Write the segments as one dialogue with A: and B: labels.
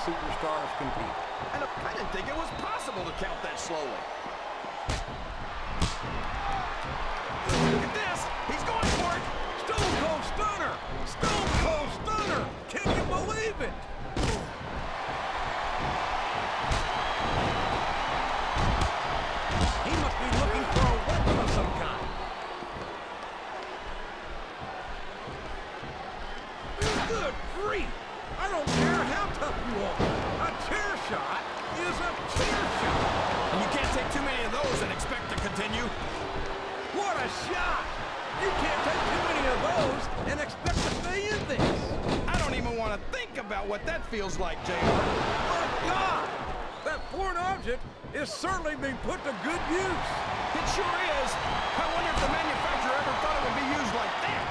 A: superstars compete.
B: And I didn't think it was possible to count that slowly. Look at this! He's going for it!
A: Stone Cold Stunner! Stone Cold Stunner! Can you believe it? He must be looking for a weapon of some kind. Good grief! I don't care how tough you are. A chair shot is a chair shot.
B: And you can't take too many of those and expect to continue.
A: What a shot! You can't take too many of those and expect to stay in this.
B: I don't even want to think about what that feels like, JR.
A: My God! That foreign object is certainly being put to good use.
B: It sure is. I wonder if the manufacturer ever thought it would be used like that.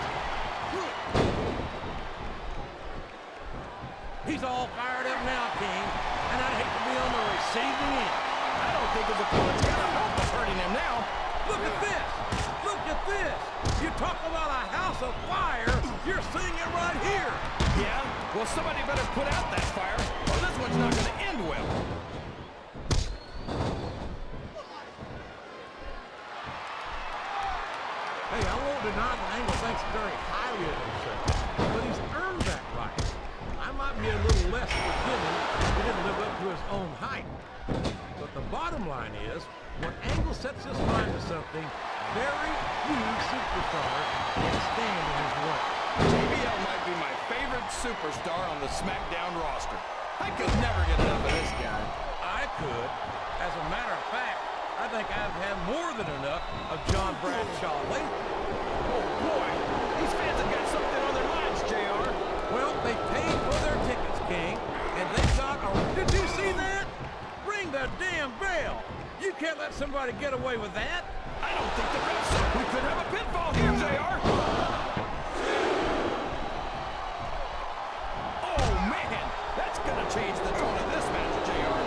A: He's all fired up now, King, and I'd hate to be on the receiving end.
B: I don't think his opponent's got a hope of hurting him now.
A: Look at this! Look at this! You talk about a house of fire, you're seeing it right here!
B: Yeah? Well, somebody better put out that fire, or this one's not going to end well.
A: Hey, I won't deny that Angle thinks very highly of himself, but he's earned that right. I might be a little less forgiving if he didn't live up to his own hype. But the bottom line is, when Angle sets his mind to something, very few superstars can stand in his way.
B: JBL might be my favorite superstar on the SmackDown roster. I could never get enough of this guy.
A: I could. As a matter of fact, I think I've had more than enough of John Bradshaw lately.
B: Oh, boy. These fans have got something on their minds, JR.
A: Well, they paid for their tickets, King, and they got a... Did you see that? Ring the damn bell! You can't let somebody get away with that!
B: I don't think the refs said we could have a pinfall here, JR. Oh, man! That's gonna change the tone of this match, JR.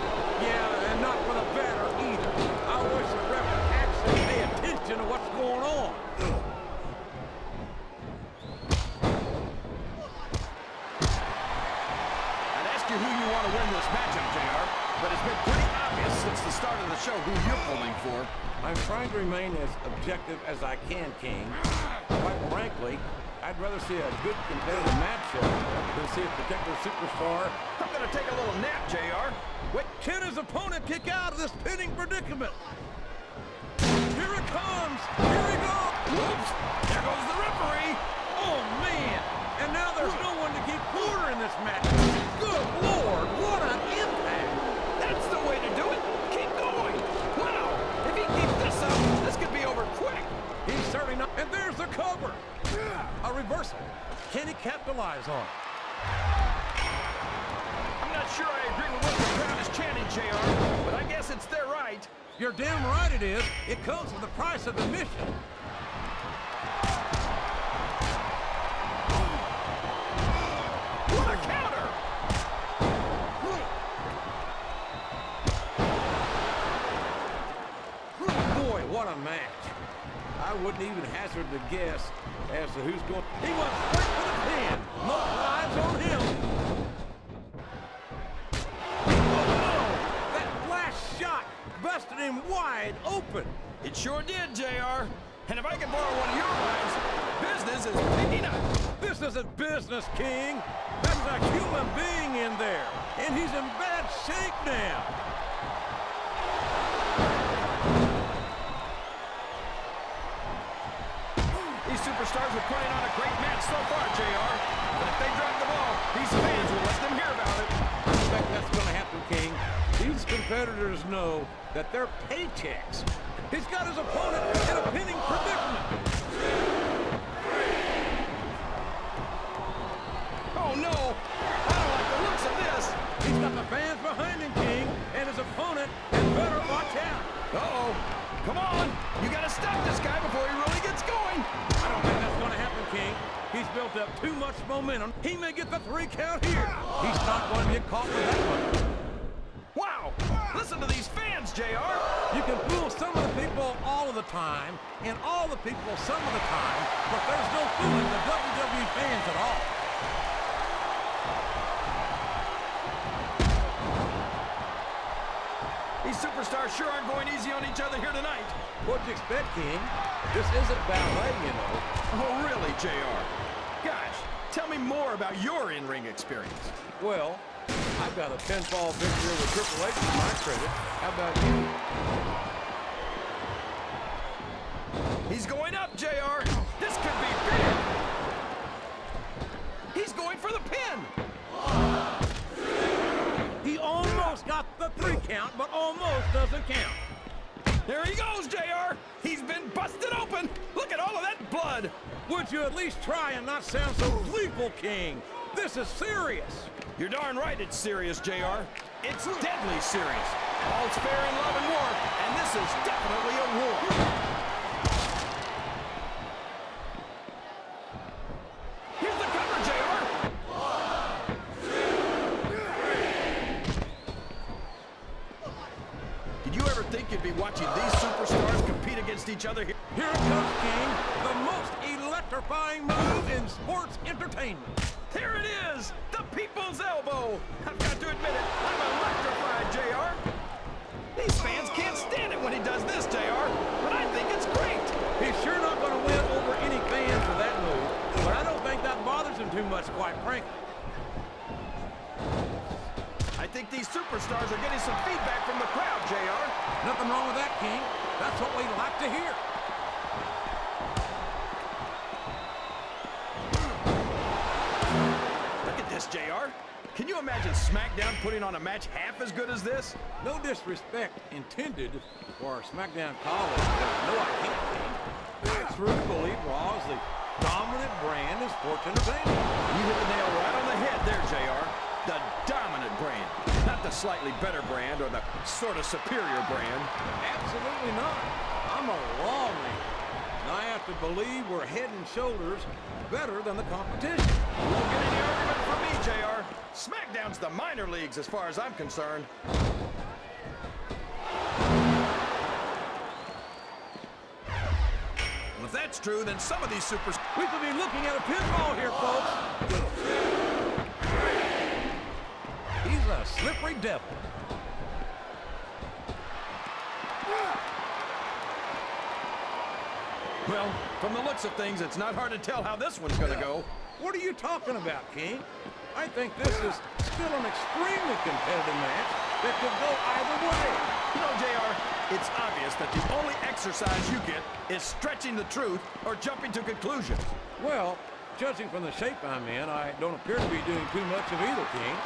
A: Yeah, and not for the better either. I wish the ref would actually pay attention to what's going on.
B: I'd ask you who you want to win this matchup, JR, but it's been pretty obvious since the start of the show who you're pulling for.
A: I'm trying to remain as objective as I can, King. Quite frankly, I'd rather see a good competitive matchup than see a particular superstar.
B: I'm gonna take a little nap, JR.
A: Wait, can his opponent kick out of this pinning predicament? Here it comes! Here he goes!
B: Whoops! There goes the referee!
A: Oh, man! And now there's no one to keep order in this match. Good Lord, what an impact!
B: That's the way to do it! Keep going! Wow! If he keeps this up, this could be over quick!
A: He's certainly not... And there's the cover! A reversal. Can he capitalize on it?
B: I'm not sure I agree with what the crowd is chanting, JR, but I guess it's their right.
A: You're damn right it is. It comes with the price of admission.
B: What a counter!
A: Boy, what a match. I wouldn't even hazard the guess as to who's going... He went straight for the pin. No eyes on him. Oh, no! That flash shot busted him wide open.
B: It sure did, JR. And if I can borrow one of your lines, business is picking up.
A: This isn't business, King. That's a human being in there. And he's in bad shape now.
B: These superstars are putting on a great match so far, JR. But if they drop the ball, these fans will let them hear about it.
A: I expect that's going to happen, King. These competitors know that their paychecks. He's got his opponent in a pinning predicament.
B: Oh, no! I don't like the looks of this.
A: He's got the fans behind him, King, and his opponent had better watch out.
B: Uh-oh. Come on! You gotta stop this guy before he really gets going!
A: I don't think that's going to happen, King. He's built up too much momentum. He may get the 3 count here. He's not going to get caught with that one.
B: Wow! Listen to these fans, JR!
A: You can fool some of the people all of the time, and all the people some of the time, but there's no fooling the WWE fans at all.
B: These superstars sure aren't going easy on each other here tonight.
A: What'd you expect, King? This isn't ballet, you know.
B: Oh, really, JR? Gosh, tell me more about your in-ring experience.
A: Well, I've got a pinfall victory with Triple H to my credit. How about you?
B: He's going up, JR. This could be big. He's going for the pin.
A: He almost got the 3 count, but almost doesn't count.
B: There he goes, JR. He's been busted open. Look at all of that blood.
A: Would you at least try and not sound so gleeful, King? This is serious.
B: You're darn right it's serious, JR. It's deadly serious. All's fair in love and war, and this is definitely a war. Here's the cover, JR. Did you ever think you'd be watching these superstars compete against each other here?
A: Here it comes, King. The most electrifying move in sports entertainment.
B: Here it is, the people's elbow. I've got to admit it, I'm electrified, JR. These fans can't stand it when he does this, JR, but I think it's great.
A: He's sure not going to win over any fans with that move, but I don't think that bothers him too much, quite frankly.
B: I think these superstars are getting some feedback from the crowd, JR.
A: Nothing wrong with that, King. That's what we like to hear.
B: JR, can you imagine SmackDown putting on a match half as good as this?
A: No disrespect intended for our SmackDown colleagues, but no, I can't, King. I truly believe Raw is the dominant brand in sports entertainment.
B: You hit the nail right on the head there, JR. The dominant brand, not the slightly better brand or the sort of superior brand.
A: Absolutely not. I'm a Raw man, and I have to believe we're head and shoulders better than the competition.
B: You won't get any argument from me, JR. SmackDown's the minor leagues as far as I'm concerned. Well, if that's true, then some of these supers...
A: We could be looking at a pinfall here, folks. He's a slippery devil.
B: Well, from the looks of things, it's not hard to tell how this one's gonna go.
A: What are you talking about, King? I think this is still an extremely competitive match that could go either way.
B: You know, JR, it's obvious that the only exercise you get is stretching the truth or jumping to conclusions.
A: Well, judging from the shape I'm in, I don't appear to be doing too much of either, King.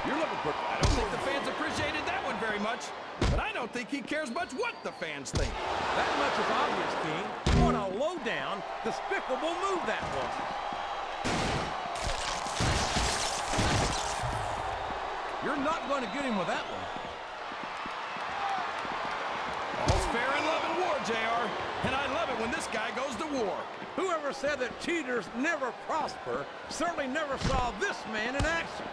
A: You're looking for...
B: I don't think the fans appreciated that one very much, but I don't think he cares much what the fans think.
A: That much is obvious, King. What a low-down, despicable move that was. You're not going to get him with that one.
B: All's fair in love and war, JR, and I love it when this guy goes to war.
A: Whoever said that cheaters never prosper certainly never saw this man in action.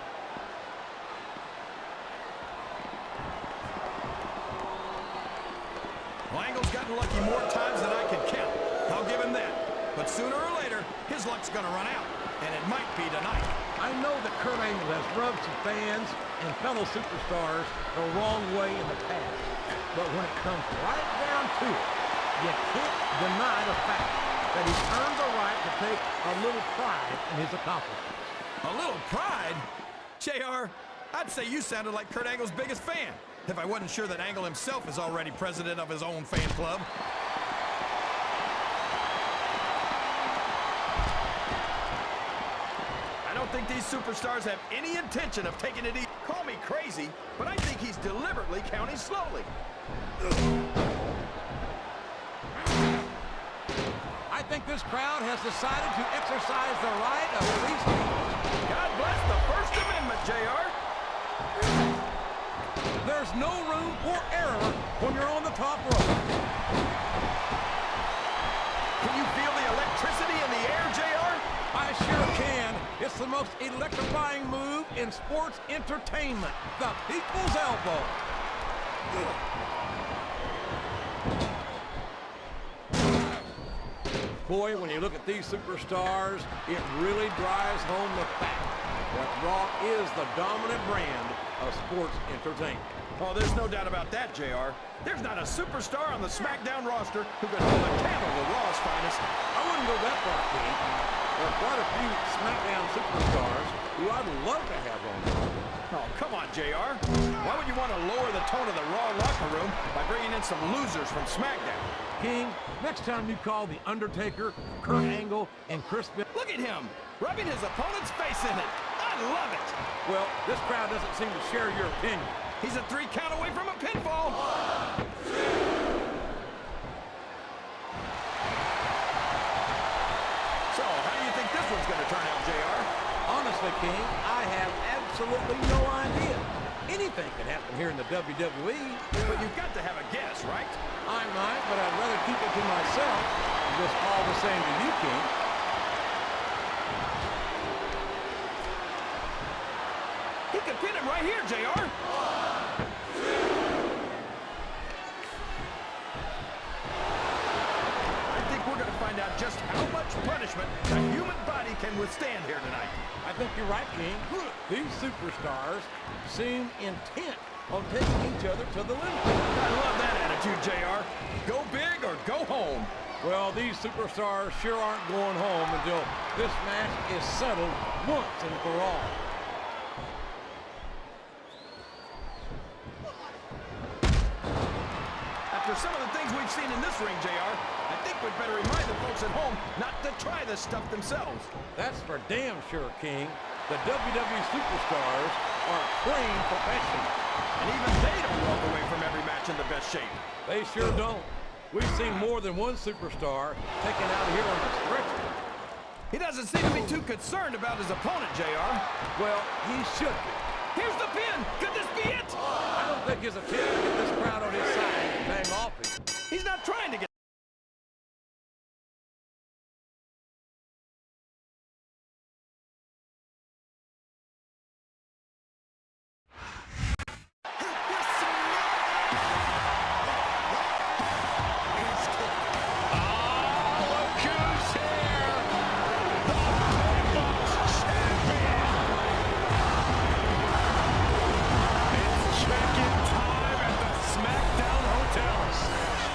B: Well, Angle's gotten lucky more times than I can count. I'll give him that. But sooner or later, his luck's gonna run out, and it might be tonight.
A: I know that Kurt Angle has rubbed some fans and fellow superstars the wrong way in the past. But when it comes right down to it, you can't deny the fact that he's earned the right to take a little pride in his accomplishments.
B: A little pride? JR, I'd say you sounded like Kurt Angle's biggest fan, if I wasn't sure that Angle himself is already president of his own fan club. I don't think these superstars have any intention of taking it easy. Call me crazy, but I think he's deliberately counting slowly.
A: I think this crowd has decided to exercise the right of free speech.
B: God bless the First Amendment, JR.
A: There's no room for error when you're on the top rope.
B: Can you feel the electricity in the air, JR?
A: I sure can. It's the most electrifying move in sports entertainment. The people's elbow. Boy, when you look at these superstars, it really drives home the fact that Raw is the dominant brand of sports entertainment.
B: Oh, there's no doubt about that, JR. There's not a superstar on the SmackDown roster who can hold a candle to Raw's finest.
A: I wouldn't go that far, King. There are quite a few SmackDown superstars who I'd love to have on Raw.
B: Oh, come on, JR. Why would you want to lower the tone of the Raw locker room by bringing in some losers from SmackDown?
A: King, next time you call The Undertaker, Kurt Angle, and Chris Benoit.
B: Look at him, rubbing his opponent's face in it. I love it.
A: Well, this crowd doesn't seem to share your opinion.
B: He's a 3 count away from a pinfall. So, how do you think this one's going to turn out, JR?
A: Honestly, King, I have absolutely no idea. Anything can happen here in the WWE.
B: But you've got to have a guess, right?
A: I might, but I'd rather keep it to myself. Just all the same to you, King.
B: He could pin him right here, JR. I think we're going to find out just how much punishment the human body can withstand here tonight.
A: I think you're right, King. These superstars seem intent on taking each other to the limit.
B: I love that attitude, JR. Go big or go home.
A: Well, these superstars sure aren't going home until this match is settled once and for all.
B: After some of the things we've seen in this ring, JR, I think we'd better remind the folks at home not to try this stuff themselves.
A: That's for damn sure, King. The WWE superstars are trained professionals.
B: And even they don't walk away from every match in the best shape.
A: They sure don't. We've seen more than one superstar taken out here on the stretcher.
B: He doesn't seem to be too concerned about his opponent, JR.
A: Well, he should be.
B: Here's the pin. Could this be it?
A: I don't think his attempt to get this crowd on his side is paying off him.
B: He's not trying to get...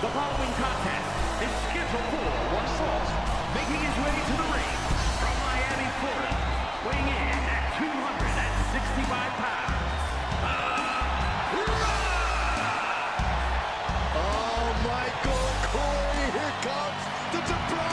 C: The following contest is scheduled for one fall, making his way to the ring from Miami, Florida, weighing in at 265 pounds.
D: Oh, Michael Corey, here comes the surprise!